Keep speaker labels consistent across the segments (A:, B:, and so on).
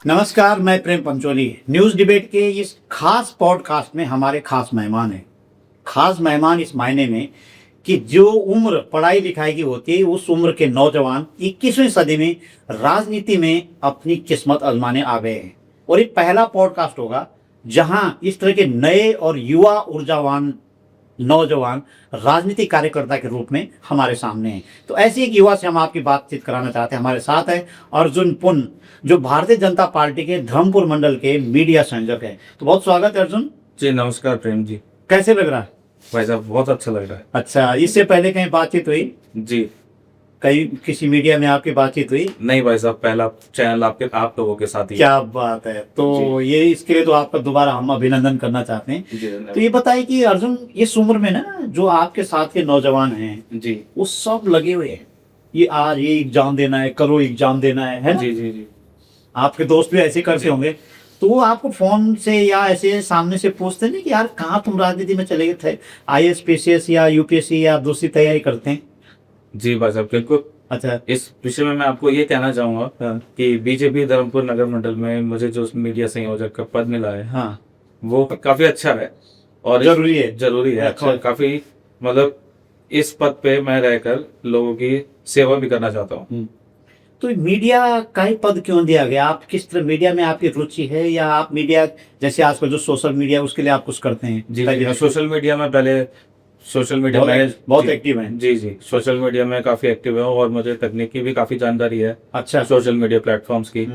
A: नमस्कार, मैं प्रेम Pancholi. News debate के इस खास पॉडकास्ट में हमारे खास मेहमान हैं। खास मेहमान इस मायने में कि जो उम्र पढ़ाई लिखाई की होती है, उस उम्र के नौजवान 21वीं सदी में राजनीति में अपनी किस्मत आजमाने आ गए हैं। और ये पहला पॉडकास्ट होगा जहां इस तरह के नए और युवा ऊर्जावान नौजवान राजनीतिक कार्यकर्ता के रूप में हमारे सामने हैं। तो ऐसे एक युवा से हम आपकी बातचीत कराना चाहते हैं। हमारे साथ है अर्जुन पुन, जो भारतीय जनता पार्टी के धर्मपुर मंडल के मीडिया संयोजक है। तो बहुत स्वागत है अर्जुन
B: जी। नमस्कार प्रेम जी।
A: कैसे लग रहा है?
B: भाई साहब बहुत अच्छा लग रहा है।
A: अच्छा, इससे पहले कहीं बातचीत हुई?
B: जी
A: कहीं किसी मीडिया में आपकी बातचीत हुई?
B: नहीं भाई साहब, पहला चैनल आप लोगों के साथ ही।
A: क्या बात है। तो ये इसके लिए तो आपका दोबारा हम अभिनंदन करना चाहते हैं।
B: जी
A: तो ये बताइए कि अर्जुन, इस उम्र में ना जो आपके साथ के नौजवान हैं
B: जी
A: वो सब लगे हुए हैं, ये आज ये एग्जाम देना है, करो एग्जाम देना है ना?
B: जी जी जी।
A: आपके दोस्त भी ऐसे करते होंगे। तो वो आपको फोन से या ऐसे सामने से पूछते नहीं कि यार कहाँ तुम राजनीति में चले गए थे, IAS PCS या UPSC या दूसरी तैयारी करते हैं?
B: जी भाई साहब बिल्कुल।
A: अच्छा।
B: इस विषय में मैं आपको ये कहना चाहूंगा
A: हाँ
B: कि बीजेपी धर्मपुर नगर मंडल में मुझे जो मीडिया संयोजक का पद मिला है
A: हाँ,
B: वो काफी अच्छा है और
A: जरूरी है।
B: जरूरी है।
A: अच्छा।
B: और काफी मतलब इस पद पे मैं रहकर लोगों की सेवा भी करना चाहता हूँ।
A: तो मीडिया का ही पद क्यों दिया गया? आप किस तरह मीडिया में आपकी रुचि है, या आप मीडिया जैसे आजकल जो सोशल मीडिया उसके लिए आप कुछ करते हैं?
B: जी जी, सोशल मीडिया में पहले सोशल मीडिया में
A: बहुत एक्टिव हैं।
B: जी जी, सोशल मीडिया में काफी एक्टिव है और मुझे तकनीक की भी काफी जानकारी है।
A: अच्छा।
B: सोशल मीडिया प्लेटफॉर्म्स की।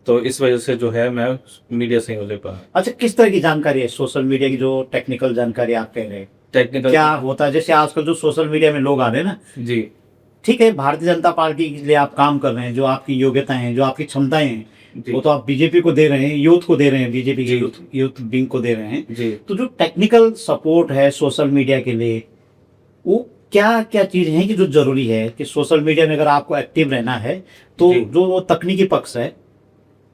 B: तो इस वजह से जो है मैं मीडिया से हो पा।
A: अच्छा, किस तरह की जानकारी है सोशल मीडिया की, जो टेक्निकल जानकारी आप कह रहे हैं?
B: टेक्निकल
A: क्या होता है जैसे आजकल जो सोशल मीडिया में लोग आ रहे हैं ना,
B: जी
A: ठीक है, भारतीय जनता पार्टी के लिए आप काम कर रहे हैं, जो आपकी योग्यताएं हैं, जो आपकी क्षमताएं हैं,
B: जी।
A: वो तो आप बीजेपी को दे रहे हैं, यूथ को दे रहे हैं, बीजेपी के यूथ विंग को दे रहे हैं
B: जी।
A: तो जो टेक्निकल सपोर्ट है सोशल मीडिया के लिए, वो क्या क्या चीजें हैं कि जो जरूरी है कि सोशल मीडिया में अगर आपको एक्टिव रहना है तो
B: जी।
A: जो वो तकनीकी पक्ष है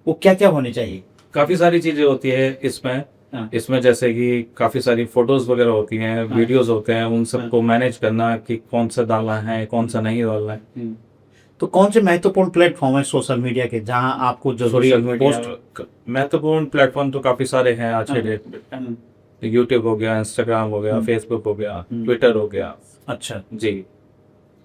A: वो क्या क्या होने चाहिए?
B: काफी सारी चीजें होती है इसमें।
A: हाँ।
B: इसमें जैसे कि काफी सारी फोटोज वगैरह होती हैं, वीडियोस होते हैं, उन सबको मैनेज करना कि कौन सा डालना है कौन सा नहीं डालना है।
A: तो कौन से महत्वपूर्ण प्लेटफॉर्म है सोशल मीडिया के जहां आपको जरूरी
B: सोशल मीडिया
A: पोस्ट?
B: महत्वपूर्ण प्लेटफॉर्म तो काफी सारे हैं आज के डेट में। यूट्यूब हो गया, इंस्टाग्राम हो गया, फेसबुक हो गया, ट्विटर हो गया।
A: अच्छा,
B: जी।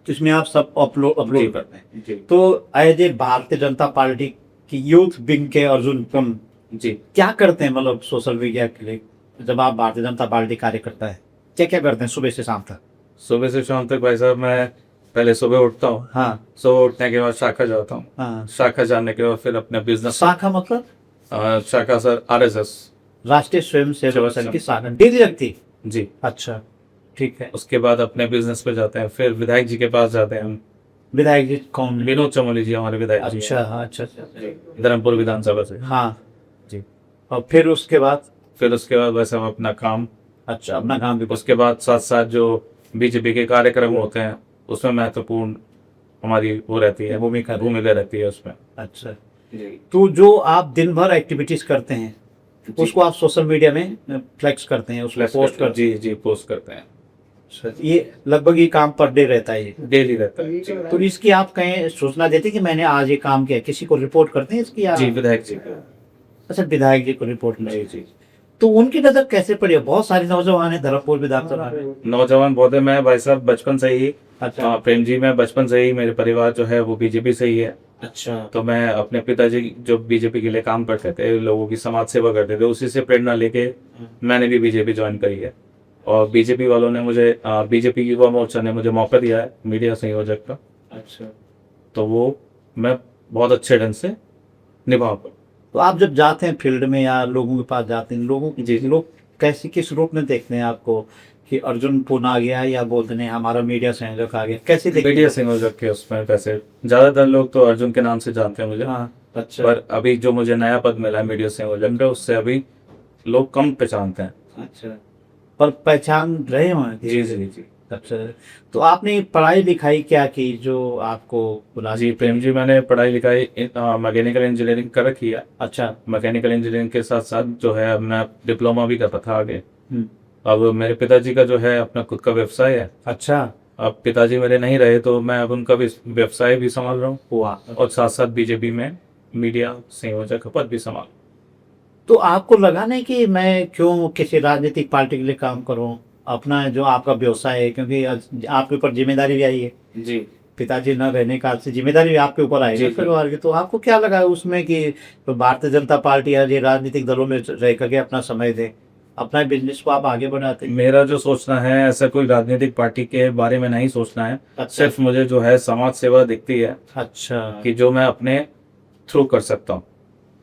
A: तो इसमें आप सब अपलोड करते हैं।
B: जी
A: तो as a Bharatiya Janata party की यूथ विंग के अर्जुन पुन
B: जी।
A: क्या करते हैं, मतलब सोशल मीडिया के लिए? जब आप भारतीय जनता पार्टी कार्यकर्ता है, क्या क्या करते हैं सुबह से शाम तक?
B: सुबह से शाम तक भाई साहब मैं पहले सुबह उठता हूँ।
A: हाँ
B: सुबह उठने के बाद शाखा जाता हूँ।
A: हाँ।
B: शाखा जाने के बाद फिर अपने बिजनेस।
A: शाखा मतलब?
B: शाखा सर RSS,
A: राष्ट्रीय स्वयं सेवक संघ की शाखा डेली लगती?
B: जी।
A: अच्छा, ठीक है।
B: उसके बाद अपने बिजनेस पे जाते हैं, फिर विधायक जी के पास जाते हैं हम।
A: विधायक जी कौन?
B: विनोद चमोली जी हमारे विधायक जी
A: अच्छा हाँ, अच्छा अच्छा।
B: हैं, धर्मपुर विधानसभा से।
A: हाँ
B: जी।
A: और फिर उसके बाद?
B: फिर उसके बाद वैसे हम अपना काम।
A: अच्छा, अपना काम भी
B: उसके बाद साथ साथ जो बीजेपी के कार्यक्रम होते हैं उसमें महत्वपूर्ण हमारी वो रहती है, भूमिका रहती है उसमें।
A: अच्छा।
B: जी।
A: तो जो आप दिन भर एक्टिविटीज करते हैं उसको आप सोशल मीडिया में फ्लेक्स करते हैं, उसको पोस्ट करते
B: जी जी, पोस्ट करते हैं।
A: हैं? ये लगभग ये काम पर डे रहता है ये?
B: डेली रहता है जी।
A: तो इसकी आप कहीं सूचना देते हैं कि मैंने आज ये काम किया, किसी को रिपोर्ट करते हैं इसकी?
B: जी, विधायक जी।
A: अच्छा, विधायक जी को रिपोर्ट
B: जी
A: नहीं?
B: जी।
A: तो उनकी नजर कैसे पड़ी? बहुत सारे नौजवान है धर्मपुर विधानसभा में।
B: नौजवान बहुत है। मैं भाई साहब बचपन से ही
A: अच्छा।
B: प्रेम जी, मैं बचपन से ही, मेरे परिवार जो है वो बीजेपी से ही है।
A: अच्छा।
B: तो मैं अपने पिताजी जो बीजेपी के लिए काम करते थे, लोगों की समाज सेवा करते थे, उसी से प्रेरणा लेके मैंने भी बीजेपी ज्वाइन करी है। और बीजेपी वालों ने मुझे, बीजेपी युवा मोर्चा ने मुझे मौका दिया है मीडिया संयोजक का।
A: अच्छा।
B: तो वो मैं बहुत अच्छे ढंग से निभा पाऊँ।
A: तो आप जब जाते हैं फील्ड में या लोगों के पास जाते हैं, लोग कैसे किस रूप में देखते हैं आपको कि अर्जुन पुन आ गया, या बोलते हैं हमारा मीडिया संयोजक आ गया? कैसे देखते हैं?
B: मीडिया संयोजक के उसमें वैसे ज्यादातर लोग तो अर्जुन के नाम से जानते हैं मुझे।
A: हाँ। अच्छा।
B: पर अभी जो मुझे नया पद मिला है मीडिया संयोजक का, उससे अभी लोग कम पहचानते हैं।
A: अच्छा, पर पहचान रहे हो?
B: जी जी जी।
A: अच्छा, तो आपने पढ़ाई लिखाई क्या की जो आपको बुला?
B: जी प्रेम जी, मैंने पढ़ाई लिखाई मैकेनिकल इंजीनियरिंग कर रखी है।
A: अच्छा।
B: मैकेनिकल इंजीनियरिंग के साथ साथ जो है मैं डिप्लोमा भी करता था आगे। अब मेरे पिताजी का जो है अपना खुद का व्यवसाय है।
A: अच्छा।
B: अब पिताजी मेरे नहीं रहे तो मैं अब उनका भी व्यवसाय भी संभाल रहा हूँ
A: वाह।
B: और साथ साथ बीजेपी में मीडिया संयोजक पद भी संभाला।
A: तो आपको लगा नहीं कि मैं क्यों किसी राजनीतिक पार्टी के लिए काम करूं, अपना जो आपका व्यवसाय है, क्योंकि आपके ऊपर जिम्मेदारी भी आई है,
B: जी
A: पिताजी न रहने का से जिम्मेदारी भी आपके ऊपर आई
B: जी,
A: है
B: जी।
A: परिवार की, तो आपको क्या लगा उसमें कि तो भारतीय जनता पार्टी या ये राजनीतिक दलों में रह करके अपना समय दे, अपना बिजनेस को आप आगे बढ़ाते?
B: मेरा जो सोचना है, ऐसा कोई राजनीतिक पार्टी के बारे में नहीं सोचना है।
A: अच्छा।
B: सिर्फ मुझे जो है समाज सेवा दिखती है
A: अच्छा,
B: कि जो मैं अपने थ्रू कर सकता हूँ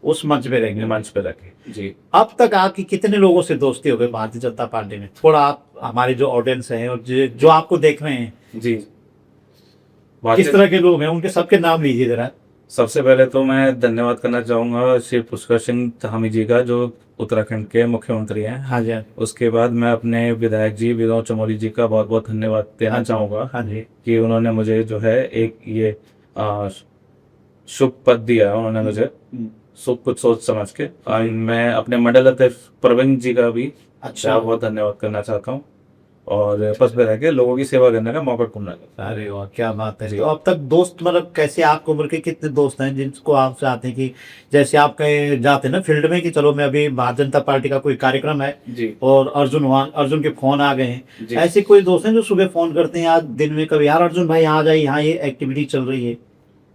A: उस मंच पे रहेंगे।
B: मंच पे रखे। जी
A: अब तक आपकी कितने लोगों से दोस्ती हो गई भारतीय जनता पार्टी में? थोड़ा आप हमारे जो ऑडियंस हैं और जो आपको देख रहे हैं,
B: जी।
A: किस
B: भारतीय
A: तरह के लोग हैं, उनके सबके नाम लीजिए जरा।
B: सबसे पहले तो मैं धन्यवाद करना चाहूंगा श्री पुष्कर सिंह धामी जी का, जो उत्तराखंड के मुख्यमंत्री हैं।
A: हाँ जी,
B: उसके बाद मैं अपने विधायक जी विनोद चमोली जी का बहुत बहुत धन्यवाद देना चाहूंगा
A: हाँ जी।
B: कि उन्होंने मुझे जो है एक ये आ, शुभ पद दिया है उन्होंने मुझे, सब कुछ सोच समझ के। और मैं अपने मंडल अध्यक्ष प्रवीण जी का भी
A: अच्छा।
B: बहुत बहुत धन्यवाद करना चाहता हूँ, और बस में रह के लोगों की सेवा करने का मौका ढूंढना चाहता
A: अरे वाह, क्या बात है।
B: जी।
A: तो अब तक दोस्त मतलब कैसे, आपकी उम्र के कितने दोस्त हैं जिनको आप चाहते हैं कि जैसे आप कहीं जाते हैं ना फील्ड में कि चलो मैं अभी भारतीय जनता पार्टी का कोई कार्यक्रम है
B: हूँ। जी
A: और अर्जुन के फोन आ गए हैं,
B: जी।
A: ऐसे कोई दोस्त हैं जो सुबह फोन करते हैं आज दिन में कभी, यार अर्जुन भाई यहाँ जाइए, यहाँ ये एक्टिविटी चल रही है?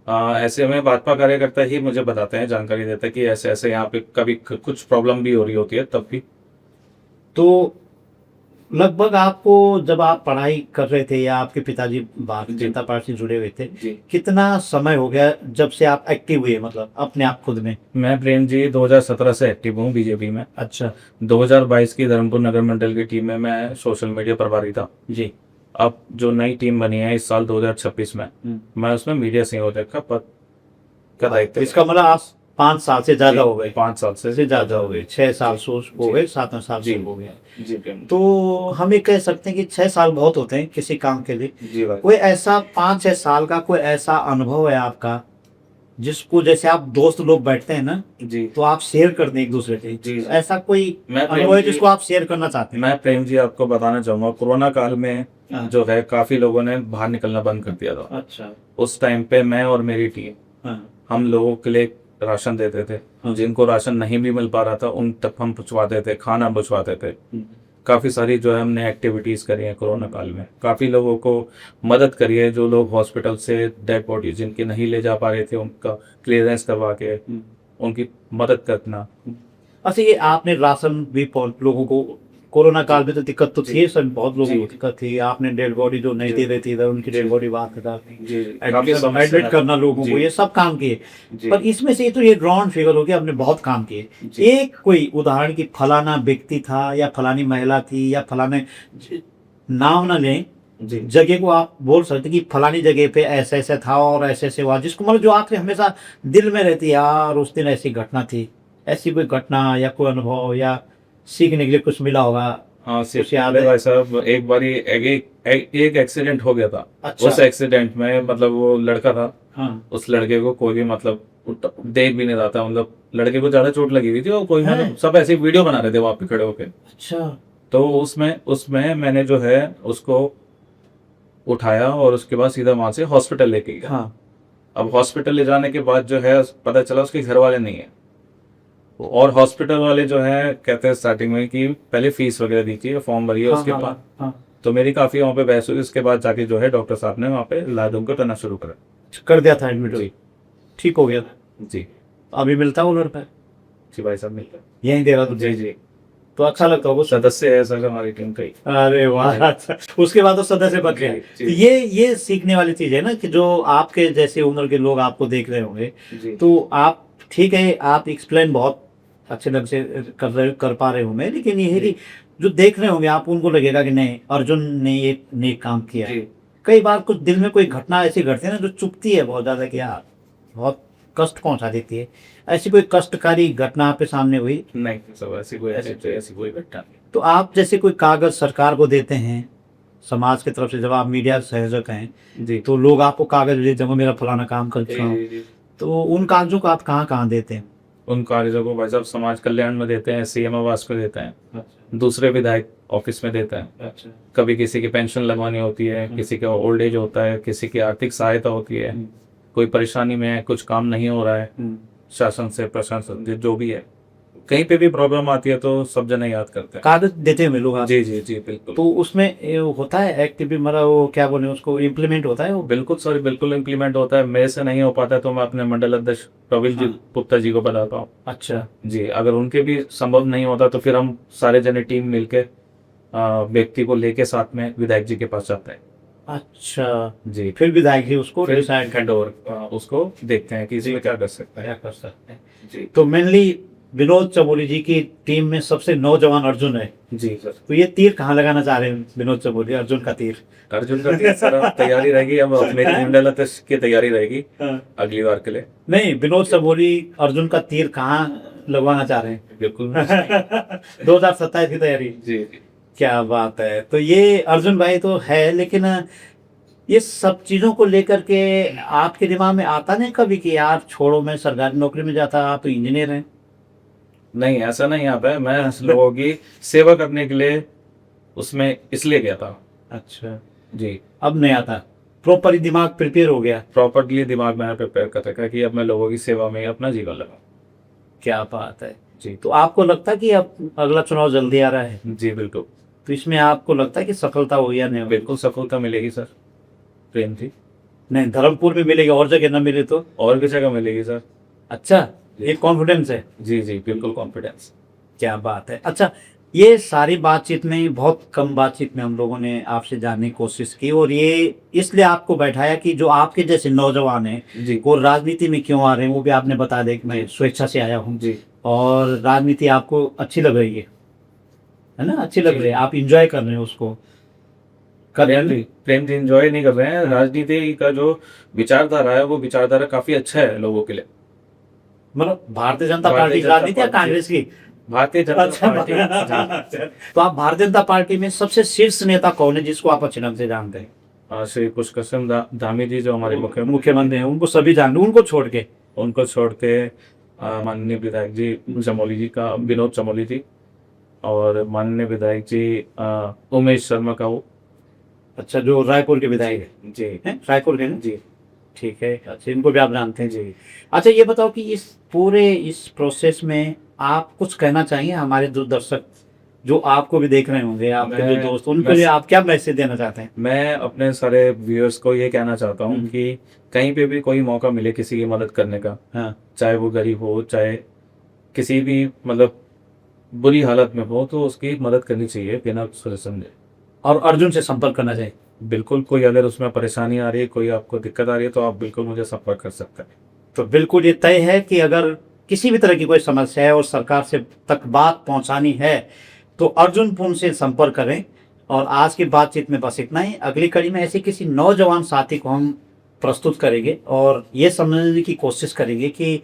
B: ऐसे में भाजपा कार्यकर्ता ही मुझे बताते हैं, जानकारी देते हैं कि ऐसे ऐसे यहाँ पे कभी कुछ प्रॉब्लम भी हो रही होती है तब भी।
A: तो लगभग आपको जब आप पढ़ाई कर रहे थे या आपके पिताजी भारतीय
B: जी।
A: जनता पार्टी से जुड़े हुए थे,
B: जी
A: कितना समय हो गया जब से आप एक्टिव हुए, मतलब अपने आप खुद में?
B: मैं प्रेम जी 2017 से एक्टिव हूँ बीजेपी में।
A: अच्छा
B: 2022 की धर्मपुर नगर मंडल की टीम में मैं सोशल मीडिया प्रभारी था।
A: जी।
B: अब जो नई टीम बनी है इस साल 2026 में, मैं उसमें मीडिया संयोजक का पद का दायित्व।
A: इसका मतलब आप 5 साल से ज्यादा हो गए?
B: 5 साल से
A: ज्यादा हो गए, 6 साल
B: जी।
A: हो गए, 7 साल
B: जी।
A: से हो गए।
B: जी प्रेम जी।
A: तो हम ये कह सकते हैं कि 6 साल बहुत होते हैं किसी काम के लिए।
B: जी भाई।
A: कोई ऐसा 5-6 साल का कोई ऐसा अनुभव है आपका जिसको, जैसे आप दोस्त लोग बैठते हैं ना
B: जी
A: तो आप शेयर करते हैं एक दूसरे के,
B: जी।
A: ऐसा कोई
B: मैं प्रेम
A: अनुभव है
B: जी-
A: जिसको आप शेयर करना चाहते हैं?
B: मैं प्रेम जी आपको बताना चाहूंगा, कोरोना काल में
A: हाँ।
B: जो है काफी लोगों ने बाहर निकलना बंद कर दिया था।
A: अच्छा।
B: उस टाइम पे मैं और मेरी टीम
A: हाँ।
B: हम लोगों के लिए राशन देते थे।
A: हाँ।
B: जिनको राशन नहीं भी मिल पा रहा था उन तक हम पहुंचवाते थे, खाना पहुंचवाते थे। काफी सारी जो है हमने एक्टिविटीज करी है कोरोना काल में, काफी लोगों को मदद करी है। जो लोग हॉस्पिटल से डेड बॉडी जिनकी नहीं ले जा पा रहे थे उनका क्लियरेंस करवा के उनकी मदद करना।
A: अच्छा, ये आपने राशन भी लोगों को, कोरोना काल में तो दिक्कत तो थी, सब बहुत लोगों
B: जी।
A: को दिक्कत थी, आपने डेड बॉडी जो नहीं दे रही थी उनकी डेड बॉडी बाहर करा,
B: जी काफी
A: एडमिट करना लोगों को, ये सब काम किए।
B: जी।
A: पर इसमें से ये तो ये ग्राउंड फिगर हो गया, हमने बहुत काम किए।
B: जी।
A: एक कोई उदाहरण की फलाना व्यक्ति था या फलानी महिला थी या फलाने, नाम ना लें,
B: जी
A: जगह को आप बोल सकते कि फलानी जगह पे ऐसे ऐसे था और ऐसे ऐसे हुआ, जिसको मतलब जो आपके हमेशा दिल में रहती है, यार उस दिन ऐसी घटना थी, ऐसी कोई घटना या कोई अनुभव या सीखने के लिए कुछ मिला होगा?
B: हाँ
A: कुछ याद है?
B: भाई साहब, एक बारी एक एक्सीडेंट हो गया था।
A: अच्छा।
B: उस एक्सीडेंट में मतलब वो लड़का था,
A: हाँ।
B: उस लड़के को कोई भी मतलब देख भी नहीं रहा था, मतलब लड़के को ज्यादा चोट लगी हुई थी और कोई
A: है?
B: मतलब सब ऐसे वीडियो बना रहे थे वहां पे खड़े होके।
A: अच्छा।
B: तो उसमें मैंने जो है उसको उठाया और उसके बाद सीधा वहां से हॉस्पिटल लेके गया।
A: हाँ।
B: अब हॉस्पिटल ले जाने के बाद जो है पता चला उसके घर वाले नहीं है, और हॉस्पिटल वाले जो है कहते हैं स्टार्टिंग में कि पहले फीस वगैरह दीजिए, फॉर्म भरिए,
A: हाँ,
B: उसके
A: हाँ,
B: बाद।
A: हाँ।
B: तो मेरी काफी वहाँ पे बहस हुई। उसके बाद जाके जो है डॉक्टर साहब ने वहाँ पे इलाज उनको करना शुरू करा।
A: कर दिया था एडमिट?
B: जी।
A: ठीक हो गया था?
B: जी
A: अभी मिलता है वो लड़का?
B: जी भाई साहब मिलता है।
A: यहीं दे रहा था?
B: जी जी।
A: तो अच्छा लगता होगा।
B: सदस्य है सर हमारी टीम का ही।
A: अरे वाह, अच्छा। उसके बाद तो सदस्य बन गए।
B: जी।
A: तो ये सीखने वाली चीज है ना कि जो आपके जैसे उम्र के लोग आपको देख रहे होंगे,
B: जी
A: तो आप ठीक है, आप एक्सप्लेन बहुत अच्छे ढंग से कर पा रहे होंगे, लेकिन ये है कि जो देख रहे होंगे आप, उनको लगेगा कि नहीं अर्जुन ने ये नेक काम किया है।
B: जी।
A: कई बार कुछ दिल में कोई घटना ऐसी घटती है ना जो चुभती है बहुत ज्यादा, कि यार बहुत कष्ट पहुंचा देती है, ऐसी कोई कष्टकारी घटना आपके सामने हुई?
B: नहीं सब ऐसी कोई घटना नहीं।
A: तो आप जैसे कोई कागज सरकार को देते हैं समाज की तरफ से, जब आप मीडिया संयोजक हैं
B: जी
A: तो लोग आपको कागज दे, जब मेरा फलाना काम करता हूँ,
B: जी।
A: तो उन कागजों को आप कहाँ कहाँ देते हैं?
B: उन कागजों को भाई साहब समाज कल्याण में देते हैं, सीएम आवास को देते हैं, दूसरे विधायक ऑफिस में देते हैं।
A: अच्छा।
B: कभी किसी की पेंशन लगवानी होती है, किसी का ओल्ड एज होता है, किसी की आर्थिक सहायता होती है, कोई परेशानी में है, कुछ काम नहीं हो रहा है, शासन से, प्रशासन से, जो भी है, कहीं पे भी प्रॉब्लम आती है तो सब जने याद करते हैं।
A: कागज देते हैं लोग।
B: जी जी जी बिल्कुल।
A: तो उसमें ये होता है एक्टिव, मतलब वो क्या बोले उसको, इम्प्लीमेंट होता है वो?
B: बिल्कुल सर, बिल्कुल इम्प्लीमेंट होता है। मेरे से नहीं हो पाता तो मैं अपने मंडल अध्यक्ष प्रवीण जी
A: हाँ।
B: गुप्ता जी को बताता हूँ।
A: अच्छा।
B: जी, अगर उनके भी संभव नहीं होता तो फिर हम सारे जने टीम मिलके व्यक्ति को लेके साथ में विधायक जी के पास जाते हैं।
A: अच्छा,
B: जी,
A: फिर विधायक जी उसको
B: फिर
A: डिसाइड
B: हैंड ओवर उसको देखते हैं कि इसमें क्या कर सकता है।
A: क्या कर सकते हैं।
B: जी
A: तो मेनली विनोद चमोली जी की टीम में सबसे नौजवान अर्जुन है।
B: जी सर।
A: तो ये तीर कहाँ लगाना चाह रहे हैं विनोद चमोली, अर्जुन का तीर?
B: अर्जुन का तीर सर अब तैयारी रहेगी, अब अपने मंडल अध्यक्ष की तैयारी रहेगी अगली बार के लिए।
A: नहीं, विनोद चमोली अर्जुन का तीर कहाँ लगवाना चाह रहे हैं?
B: बिल्कुल
A: 2027 की तैयारी।
B: जी जी।
A: क्या बात है। तो ये अर्जुन भाई तो है, लेकिन ये सब चीजों को लेकर के आपके दिमाग में आता नहीं कभी कि यार छोड़ो, मैं सरकारी नौकरी में जाता, आप तो इंजीनियर हैं?
B: नहीं, ऐसा नहीं आता है। मैं लोगों की सेवा करने के लिए उसमें इसलिए गया था।
A: अच्छा,
B: जी,
A: अब नहीं आता, प्रॉपर दिमाग प्रिपेयर हो गया?
B: प्रॉपर्ली दिमाग मैंने प्रिपेयर कर रखा है कि अब मैं लोगों की सेवा में अपना जीवन लगाऊं।
A: क्या बात है।
B: जी
A: तो आपको लगता है कि अब अगला चुनाव जल्दी आ रहा है,
B: जी बिल्कुल।
A: तो इसमें आपको लगता है कि सफलता होगी या नहीं होगी?
B: बिल्कुल सफलता मिलेगी सर, प्रेम थी।
A: नहीं, धर्मपुर में मिलेगी, और जगह न मिले तो?
B: और भी जगह मिलेगी सर।
A: अच्छा, ये कॉन्फिडेंस है।
B: जी जी बिल्कुल, कॉन्फिडेंस।
A: क्या बात है। अच्छा, ये सारी बातचीत में, बहुत कम बातचीत में हम लोगों ने आपसे जानने की कोशिश की, और ये इसलिए आपको बैठाया कि जो आपके जैसे नौजवान हैं
B: जी
A: वो राजनीति में क्यों आ रहे हैं वो भी आपने बता दें कि मैं स्वेच्छा से आया हूँ,
B: जी
A: और राजनीति आपको अच्छी लग रही है ना? अच्छी लग
B: जी।
A: रही है, आप इंजॉय कर रहे हैं उसको, कर रहे हैं ना?
B: प्रेम जी इंजॉय नहीं कर रहे हैं। राजनीति का जो विचारधारा है वो विचारधारा काफी अच्छा है लोगों के लिए।
A: मतलब भारतीय जनता
B: भारतीय
A: पार्टी की
B: जनता
A: राजनीति या
B: पार्टी।
A: कांग्रेस की?
B: भारतीय जनता
A: अच्छा।
B: पार्टी जी।
A: तो आप भारतीय जनता पार्टी में सबसे शीर्ष नेता कौन है जिसको आप अच्छे ढंग से जानते हैं?
B: श्री पुष्कर धामी जी जो हमारे
A: मुख्यमंत्री हैं, उनको सभी जानते, उनको छोड़ के?
B: उनको छोड़ के माननीय विधायक जी चमोली जी का, विनोद चमोली जी, और माननीय विधायक जी उमेश शर्मा का वो।
A: अच्छा, जो रायपुर के विधायक है?
B: जी
A: हैं, रायपुर के ना?
B: जी
A: ठीक है। अच्छा, इनको भी आप जानते हैं जी। अच्छा, ये बताओ कि इस प्रोसेस में आप कुछ कहना चाहिए हमारे जो दर्शक जो आपको भी देख रहे होंगे, आपके जो दोस्त, उनको लिए आप क्या मैसेज देना चाहते हैं?
B: मैं अपने सारे व्यूअर्स को ये कहना चाहता हूँ कि कहीं पे भी कोई मौका मिले किसी की मदद करने का,
A: हाँ,
B: चाहे वो गरीब हो, चाहे किसी भी मतलब बुरी हालत में हो, तो उसकी मदद करनी चाहिए बिना सोचे समझे।
A: और अर्जुन से संपर्क करना चाहिए?
B: बिल्कुल, कोई अगर उसमें परेशानी आ रही है, कोई आपको दिक्कत आ रही है, तो आप बिल्कुल मुझे संपर्क कर सकते हैं।
A: तो बिल्कुल ये तय है कि अगर किसी भी तरह की कोई समस्या है और सरकार से तक बात पहुंचानी है तो अर्जुन पुन से संपर्क करें। और आज की बातचीत में बस इतना ही। अगली कड़ी में ऐसे किसी नौजवान साथी को हम प्रस्तुत करेंगे और ये समझने की कोशिश करेंगे कि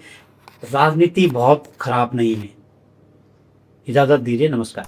A: राजनीति बहुत खराब नहीं है। इजाज़त दीजिए, नमस्कार।